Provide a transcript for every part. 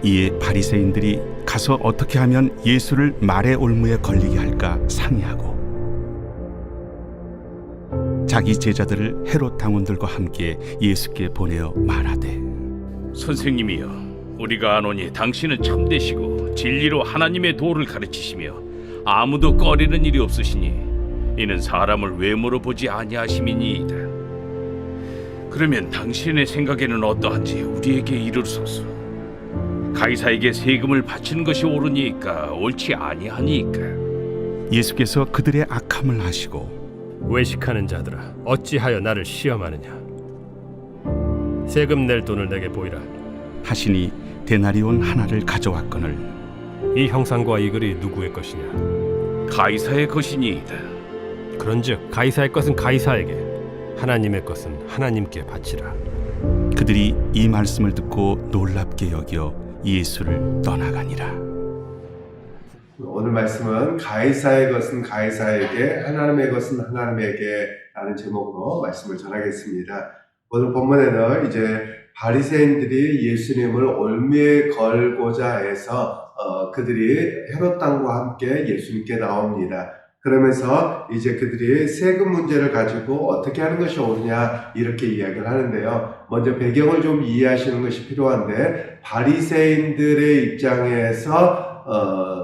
이에 바리새인들이 가서 어떻게 하면 예수를 말의 올무에 걸리게 할까 상의하고 자기 제자들을 헤롯 당원들과 함께 예수께 보내어 말하되, 선생님이여, 우리가 아노니 당신은 참되시고 진리로 하나님의 도를 가르치시며 아무도 꺼리는 일이 없으시니 이는 사람을 외모로 보지 아니하심이니이다. 그러면 당신의 생각에는 어떠한지 우리에게 이르소서. 가이사에게 세금을 바치는 것이 옳으니까 옳지 아니하니까? 예수께서 그들의 악함을 아시고 외식하는 자들아, 어찌하여 나를 시험하느냐? 세금 낼 돈을 내게 보이라. 하시니 데나리온 하나를 가져왔거늘 이 형상과 이 글이 누구의 것이냐? 가이사의 것이니이다. 그런즉 가이사의 것은 가이사에게, 하나님의 것은 하나님께 바치라. 그들이 이 말씀을 듣고 놀랍게 여겨 예수를 떠나가니라. 오늘 말씀은 가이사의 것은 가이사에게, 하나님의 것은 하나님에게 라는 제목으로 말씀을 전하겠습니다. 오늘 본문에는 이제 바리새인들이 예수님을 올무에 걸고자 해서 그들이 헤롯 당과 함께 예수님께 나옵니다. 그러면서 이제 그들이 세금 문제를 가지고 어떻게 하는 것이 옳으냐 이렇게 이야기를 하는데요. 먼저 배경을 좀 이해하시는 것이 필요한데, 바리새인들의 입장에서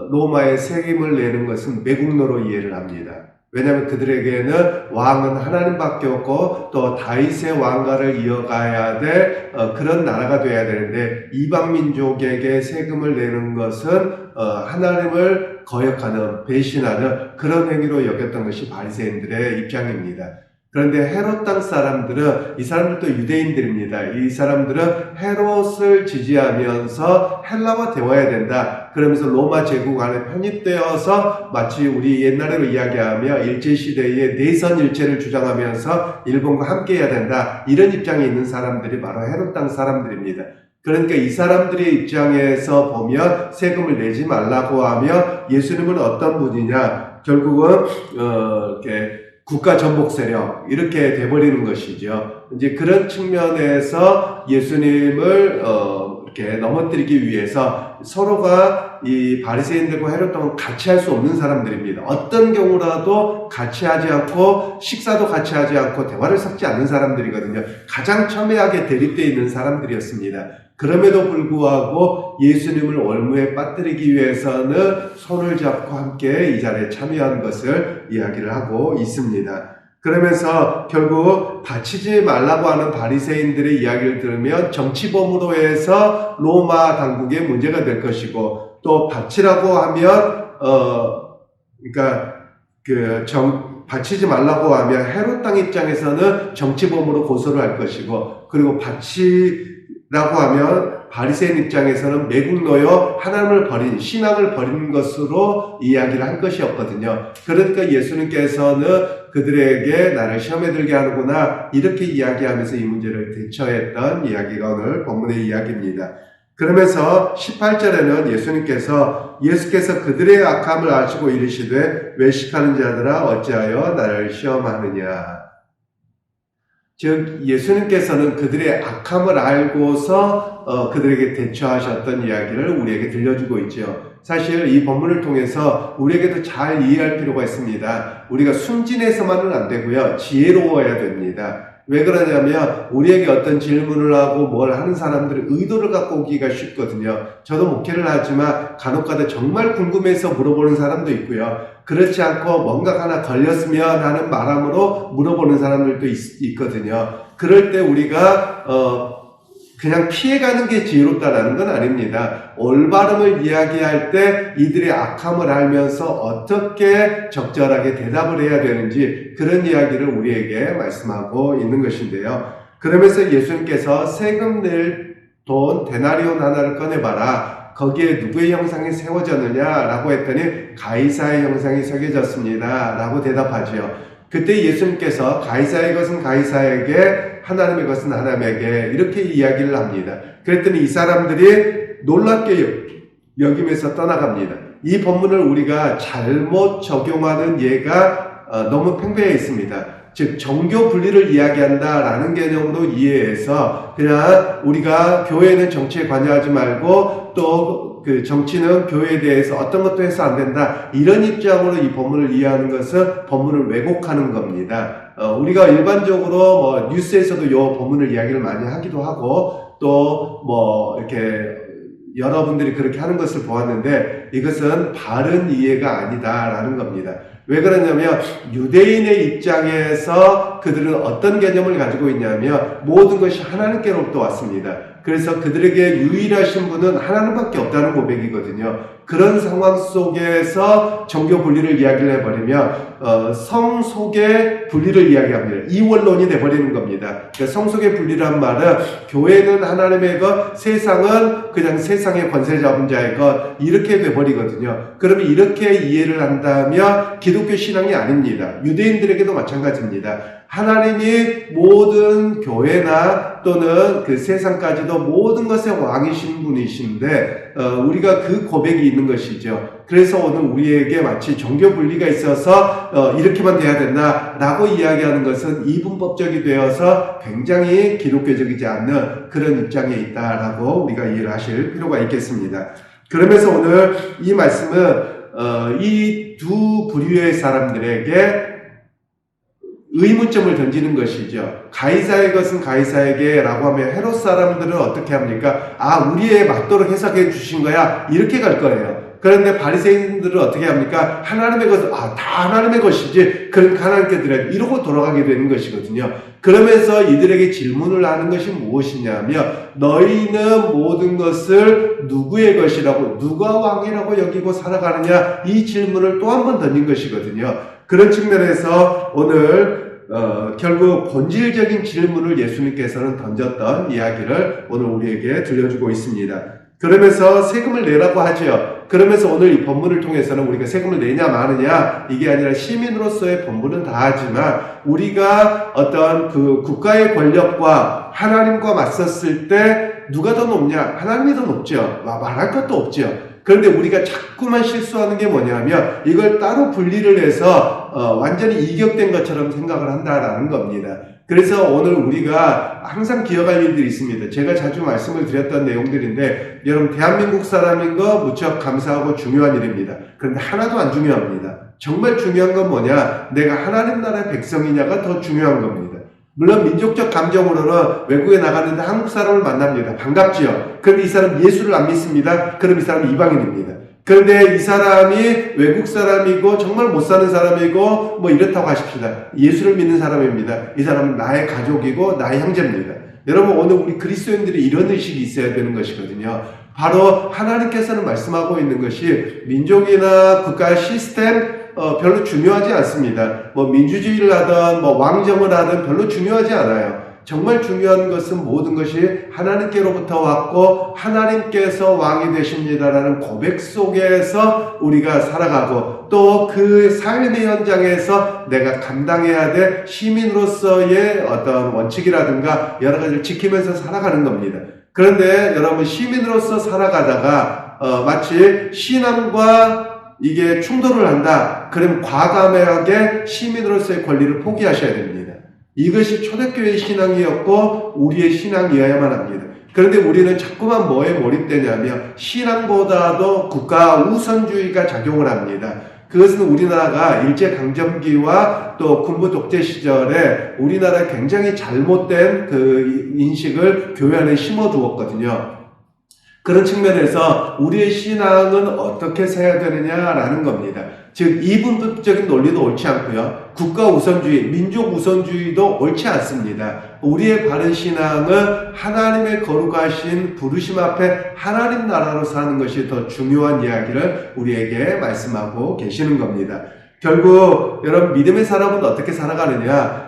로마의 세금을 내는 것은 매국노로 이해를 합니다. 왜냐하면 그들에게는 왕은 하나님밖에 없고 또 다윗의 왕가를 이어가야 될 그런 나라가 돼야 되는데, 이방 민족에게 세금을 내는 것은 하나님을 거역하는, 배신하는 그런 행위로 여겼던 것이 바리새인들의 입장입니다. 그런데 헤롯 땅 사람들은, 이 사람들도 유대인들입니다. 이 사람들은 헤롯을 지지하면서 헬라와 대화해야 된다, 그러면서 로마 제국 안에 편입되어서 마치 우리 옛날으로 이야기하며 일제시대의 내선일체를 주장하면서 일본과 함께해야 된다, 이런 입장에 있는 사람들이 바로 헤롯 땅 사람들입니다. 그러니까 이 사람들의 입장에서 보면 세금을 내지 말라고 하며, 예수님은 어떤 분이냐, 결국은 이렇게 국가 전복 세력 이렇게 돼버리는 것이죠. 이제 그런 측면에서 예수님을 이렇게 넘어뜨리기 위해서 서로가 이 바리새인들과 헤롯 당은 같이 할 수 없는 사람들입니다. 어떤 경우라도 같이 하지 않고 식사도 같이 하지 않고 대화를 섞지 않는 사람들이거든요. 가장 첨예하게 대립되어 있는 사람들이었습니다. 그럼에도 불구하고 예수님을 올무에 빠뜨리기 위해서는 손을 잡고 함께 이 자리에 참여한 것을 이야기를 하고 있습니다. 그러면서 결국 바치지 말라고 하는 바리새인들의 이야기를 들으면 정치범으로 해서 로마 당국에 문제가 될 것이고, 또 바치라고 하면 바치지 말라고 하면 헤롯 땅 입장에서는 정치범으로 고소를 할 것이고, 그리고 바치라고 하면 바리새인 입장에서는 매국노여 하나님을 버린, 신앙을 버린 것으로 이야기를 한 것이었거든요. 그러니까 예수님께서는 그들에게 나를 시험에 들게 하는구나 이렇게 이야기하면서 이 문제를 대처했던 이야기가 오늘 본문의 이야기입니다. 그러면서 18절에는 예수께서 그들의 악함을 아시고 이르시되, 외식하는 자들아 어찌하여 나를 시험하느냐. 즉 예수님께서는 그들의 악함을 알고서 그들에게 대처하셨던 이야기를 우리에게 들려주고 있죠. 사실 이 본문을 통해서 우리에게도 잘 이해할 필요가 있습니다. 우리가 순진해서만은 안 되고요, 지혜로워야 됩니다. 왜 그러냐면 우리에게 어떤 질문을 하고 뭘 하는 사람들은 의도를 갖고 오기가 쉽거든요. 저도 목회를 하지만 간혹가다 정말 궁금해서 물어보는 사람도 있고요, 그렇지 않고 뭔가 하나 걸렸으면 하는 바람으로 물어보는 사람들도 있거든요. 그럴 때 우리가 그냥 피해가는 게 지혜롭다라는 건 아닙니다. 올바름을 이야기할 때 이들의 악함을 알면서 어떻게 적절하게 대답을 해야 되는지, 그런 이야기를 우리에게 말씀하고 있는 것인데요. 그러면서 예수님께서 세금 낼 돈 데나리온 하나를 꺼내봐라, 거기에 누구의 형상이 세워졌느냐라고 했더니 가이사의 형상이 새겨졌습니다 라고 대답하지요. 그때 예수님께서 가이사의 것은 가이사에게, 하나님의 것은 하나님에게 이렇게 이야기를 합니다. 그랬더니 이 사람들이 놀랍게 여기면서 떠나갑니다. 이 본문을 우리가 잘못 적용하는 예가 너무 팽배해 있습니다. 즉 정교 분리를 이야기한다라는 개념으로 이해해서 그냥 우리가 교회는 정치에 관여하지 말고 또 그 정치는 교회에 대해서 어떤 것도 해서 안 된다, 이런 입장으로 이 본문을 이해하는 것은 본문을 왜곡하는 겁니다. 우리가 일반적으로 뭐 뉴스에서도 이 본문을 이야기를 많이 하기도 하고 또 뭐 이렇게 여러분들이 그렇게 하는 것을 보았는데 이것은 바른 이해가 아니다라는 겁니다. 왜 그러냐면 유대인의 입장에서 그들은 어떤 개념을 가지고 있냐면 모든 것이 하나님께로부터 왔습니다. 그래서 그들에게 유일하신 분은 하나님밖에 없다는 고백이거든요. 그런 상황 속에서 정교 분리를 이야기를 해버리면 성 속의 분리를 이야기합니다. 이원론이 돼버리는 겁니다. 그러니까 성 속의 분리란 말은 교회는 하나님의 것, 세상은 그냥 세상의 권세 잡은 자의 것, 이렇게 돼버리거든요. 그러면 이렇게 이해를 한다면 기독교 신앙이 아닙니다. 유대인들에게도 마찬가지입니다. 하나님이 모든 교회나 또는 그 세상까지도 모든 것의 왕이신 분이신데 우리가 그 고백이 있는 것이죠. 그래서 오늘 우리에게 마치 정교 분리가 있어서 이렇게만 돼야 된다라고 이야기하는 것은 이분법적이 되어서 굉장히 기독교적이지 않는 그런 입장에 있다라고 우리가 이해를 하실 필요가 있겠습니다. 그러면서 오늘 이 말씀은 이 두 부류의 사람들에게 의문점을 던지는 것이죠. 가이사의 것은 가이사에게 라고 하면 헤롯 사람들은 어떻게 합니까? 아, 우리에 맞도록 해석해 주신 거야, 이렇게 갈 거예요. 그런데 바리새인들은 어떻게 합니까? 하나님의 것은 다 하나님의 것이지, 그러니까 하나님께 드려야 돼, 이러고 돌아가게 되는 것이거든요. 그러면서 이들에게 질문을 하는 것이 무엇이냐면 너희는 모든 것을 누구의 것이라고, 누가 왕이라고 여기고 살아가느냐, 이 질문을 또 한 번 던진 것이거든요. 그런 측면에서 오늘 결국 본질적인 질문을 예수님께서는 던졌던 이야기를 오늘 우리에게 들려주고 있습니다. 그러면서 세금을 내라고 하죠. 그러면서 오늘 이 본문을 통해서는 우리가 세금을 내냐 마느냐, 이게 아니라 시민으로서의 본분은 다 하지만 우리가 어떤 그 국가의 권력과 하나님과 맞섰을 때 누가 더 높냐? 하나님이 더 높죠. 말할 것도 없죠. 그런데 우리가 자꾸만 실수하는 게 뭐냐면 이걸 따로 분리를 해서 완전히 이격된 것처럼 생각을 한다라는 겁니다. 그래서 오늘 우리가 항상 기억할 일들이 있습니다. 제가 자주 말씀을 드렸던 내용들인데 여러분, 대한민국 사람인 거 무척 감사하고 중요한 일입니다. 그런데 하나도 안 중요합니다. 정말 중요한 건 뭐냐? 내가 하나님 나라의 백성이냐가 더 중요한 겁니다. 물론 민족적 감정으로는 외국에 나갔는데 한국 사람을 만납니다. 반갑지요. 그런데 이 사람 예수를 안 믿습니다. 그럼 이 사람은 이방인입니다. 그런데 이 사람이 외국 사람이고 정말 못 사는 사람이고 뭐 이렇다고 하십시다. 예수를 믿는 사람입니다. 이 사람은 나의 가족이고 나의 형제입니다. 여러분, 오늘 우리 그리스도인들이 이런 의식이 있어야 되는 것이거든요. 바로 하나님께서는 말씀하고 있는 것이 민족이나 국가의 시스템 별로 중요하지 않습니다. 뭐 민주주의를 하든 뭐 왕정을 하든 별로 중요하지 않아요. 정말 중요한 것은 모든 것이 하나님께로부터 왔고 하나님께서 왕이 되십니다라는 고백 속에서 우리가 살아가고 또 그 삶의 현장에서 내가 감당해야 될 시민으로서의 어떤 원칙이라든가 여러 가지를 지키면서 살아가는 겁니다. 그런데 여러분, 시민으로서 살아가다가 마치 신앙과 이게 충돌을 한다, 그럼 과감하게 시민으로서의 권리를 포기하셔야 됩니다. 이것이 초대교회의 신앙이었고 우리의 신앙이어야만 합니다. 그런데 우리는 자꾸만 뭐에 몰입되냐면 신앙보다도 국가 우선주의가 작용을 합니다. 그것은 우리나라가 일제강점기와 또 군부 독재 시절에 우리나라에 굉장히 잘못된 그 인식을 교회 안에 심어두었거든요. 그런 측면에서 우리의 신앙은 어떻게 해야 되느냐라는 겁니다. 즉 이분법적인 논리도 옳지 않고요. 국가 우선주의, 민족 우선주의도 옳지 않습니다. 우리의 바른 신앙은 하나님의 거룩하신 부르심 앞에 하나님 나라로 사는 것이 더 중요한 이야기를 우리에게 말씀하고 계시는 겁니다. 결국 여러분, 믿음의 사람은 어떻게 살아가느냐?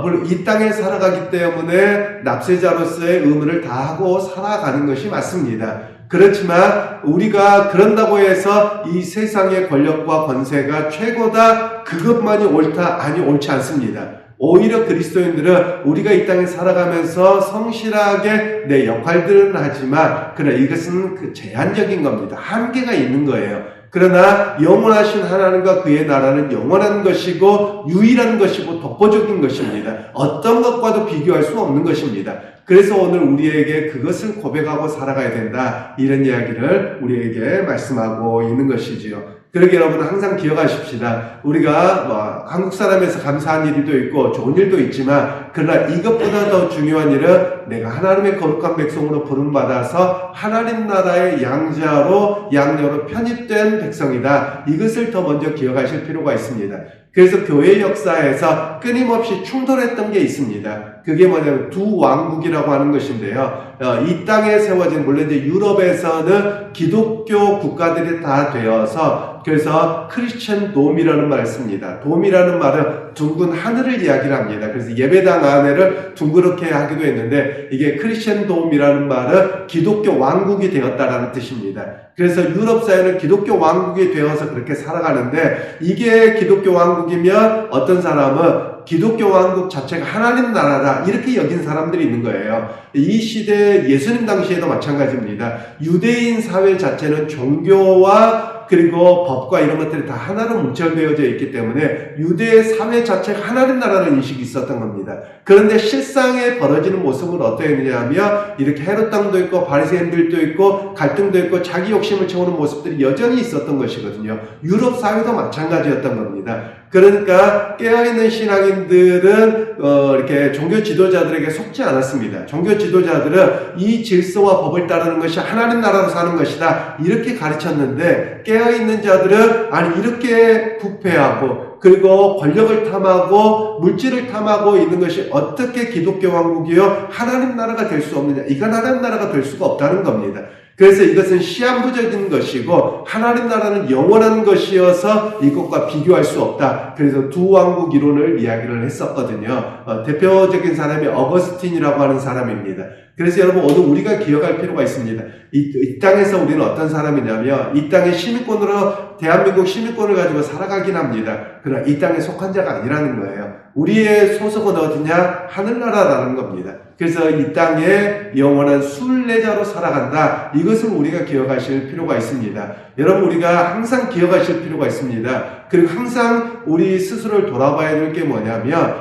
물론 이 땅에 살아가기 때문에 납세자로서의 의무를 다하고 살아가는 것이 맞습니다. 그렇지만 우리가 그런다고 해서 이 세상의 권력과 권세가 최고다, 그것만이 옳다? 아니, 옳지 않습니다. 오히려 그리스도인들은 우리가 이 땅에 살아가면서 성실하게 내 역할들은 하지만 그러나 이것은 그 제한적인 겁니다. 한계가 있는 거예요. 그러나 영원하신 하나님과 그의 나라는 영원한 것이고 유일한 것이고 독보적인 것입니다. 어떤 것과도 비교할 수 없는 것입니다. 그래서 오늘 우리에게 그것을 고백하고 살아가야 된다. 이런 이야기를 우리에게 말씀하고 있는 것이지요. 그러게 여러분 항상 기억하십시다. 우리가 한국 사람에서 감사한 일도 있고 좋은 일도 있지만 그러나 이것보다 더 중요한 일은 내가 하나님의 거룩한 백성으로 부름받아서 하나님 나라의 양자로 편입된 백성이다. 이것을 더 먼저 기억하실 필요가 있습니다. 그래서 교회 역사에서 끊임없이 충돌했던 게 있습니다. 그게 뭐냐면 두 왕국이라고 하는 것인데요. 이 땅에 세워진, 물론 이제 유럽에서는 기독교 국가들이 다 되어서 그래서 크리스천 돔이라는 말을 씁니다. 돔이라는 말은 둥근 하늘을 이야기를 합니다. 그래서 예배당 안에를 둥그렇게 하기도 했는데 이게 크리스천 돔이라는 말은 기독교 왕국이 되었다라는 뜻입니다. 그래서 유럽 사회는 기독교 왕국이 되어서 그렇게 살아가는데 이게 기독교 왕국이면 어떤 사람은 기독교 왕국 자체가 하나님 나라다 이렇게 여긴 사람들이 있는 거예요. 이 시대 예수님 당시에도 마찬가지입니다. 유대인 사회 자체는 종교와 그리고 법과 이런 것들이 다 하나로 뭉쳐되어져 있기 때문에 유대 사회 자체가 하나님 나라는 인식이 있었던 겁니다. 그런데 실상에 벌어지는 모습은 어떠했느냐 하면 이렇게 헤롯 당도 있고 바리새인들도 있고 갈등도 있고 자기 욕심을 채우는 모습들이 여전히 있었던 것이거든요. 유럽 사회도 마찬가지였던 겁니다. 그러니까 깨어있는 신앙인들은 이렇게 종교 지도자들에게 속지 않았습니다. 종교 지도자들은 이 질서와 법을 따르는 것이 하나님 나라로 사는 것이다 이렇게 가르쳤는데 깨어있는 자들은 아니 이렇게 부패하고 그리고 권력을 탐하고 물질을 탐하고 있는 것이 어떻게 기독교 왕국이요 하나님 나라가 될 수 없느냐, 이건 하나님 나라가 될 수가 없다는 겁니다. 그래서 이것은 시한부적인 것이고 하나님 나라는 영원한 것이어서 이것과 비교할 수 없다. 그래서 두 왕국 이론을 이야기를 했었거든요. 대표적인 사람이 어거스틴이라고 하는 사람입니다. 그래서 여러분 오늘 우리가 기억할 필요가 있습니다. 이 땅에서 우리는 어떤 사람이냐면 이 땅의 시민권으로 대한민국 시민권을 가지고 살아가긴 합니다. 그러나 이 땅에 속한 자가 아니라는 거예요. 우리의 소속은 어디냐? 하늘나라라는 겁니다. 그래서 이 땅에 영원한 순례자로 살아간다. 이것을 우리가 기억하실 필요가 있습니다. 여러분 우리가 항상 기억하실 필요가 있습니다. 그리고 항상 우리 스스로를 돌아봐야 될 게 뭐냐면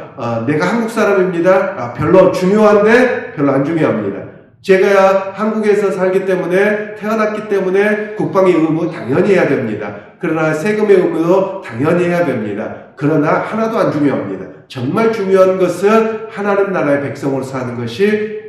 내가 한국 사람입니다. 별로 중요한데 별로 안 중요합니다. 제가 한국에서 살기 때문에 태어났기 때문에 국방의 의무 당연히 해야 됩니다. 그러나 세금의 의무도 당연히 해야 됩니다. 그러나 하나도 안 중요합니다. 정말 중요한 것은 하나님 나라의 백성으로 사는 것이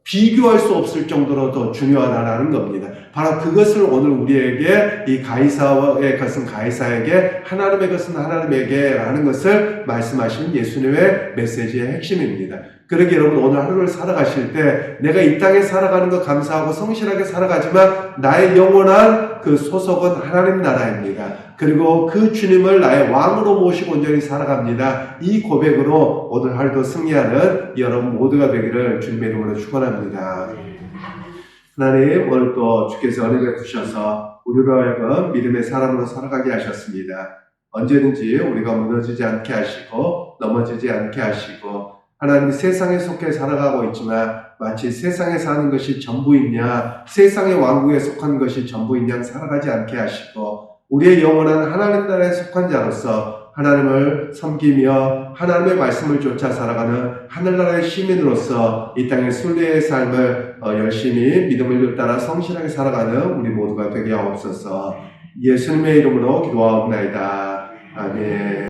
비교할 수 없을 정도로 더 중요하다는 겁니다. 바로 그것을 오늘 우리에게 이 가이사의 것은 가이사에게 하나님의 것은 하나님에게 라는 것을 말씀하신 예수님의 메시지의 핵심입니다. 그러게 여러분 오늘 하루를 살아가실 때 내가 이 땅에 살아가는 거 감사하고 성실하게 살아가지만 나의 영원한 그 소속은 하나님 나라입니다. 그리고 그 주님을 나의 왕으로 모시고 온전히 살아갑니다. 이 고백으로 오늘 하루도 승리하는 여러분 모두가 되기를 주님의 이름으로 축원합니다. 하나님 오늘 또 주께서 은혜 베푸셔서 우리로 하여금 믿음의 사람으로 살아가게 하셨습니다. 언제든지 우리가 무너지지 않게 하시고 넘어지지 않게 하시고 하나님 세상에 속해 살아가고 있지만 마치 세상에 사는 것이 전부이냐 세상의 왕국에 속한 것이 전부이냐 살아가지 않게 하시고 우리의 영원한 하나님 나라에 속한 자로서 하나님을 섬기며 하나님의 말씀을 쫓아 살아가는 하늘나라의 시민으로서 이 땅의 순례의 삶을 열심히 믿음을 따라 성실하게 살아가는 우리 모두가 되게 하옵소서. 예수님의 이름으로 기도하옵나이다. 아멘.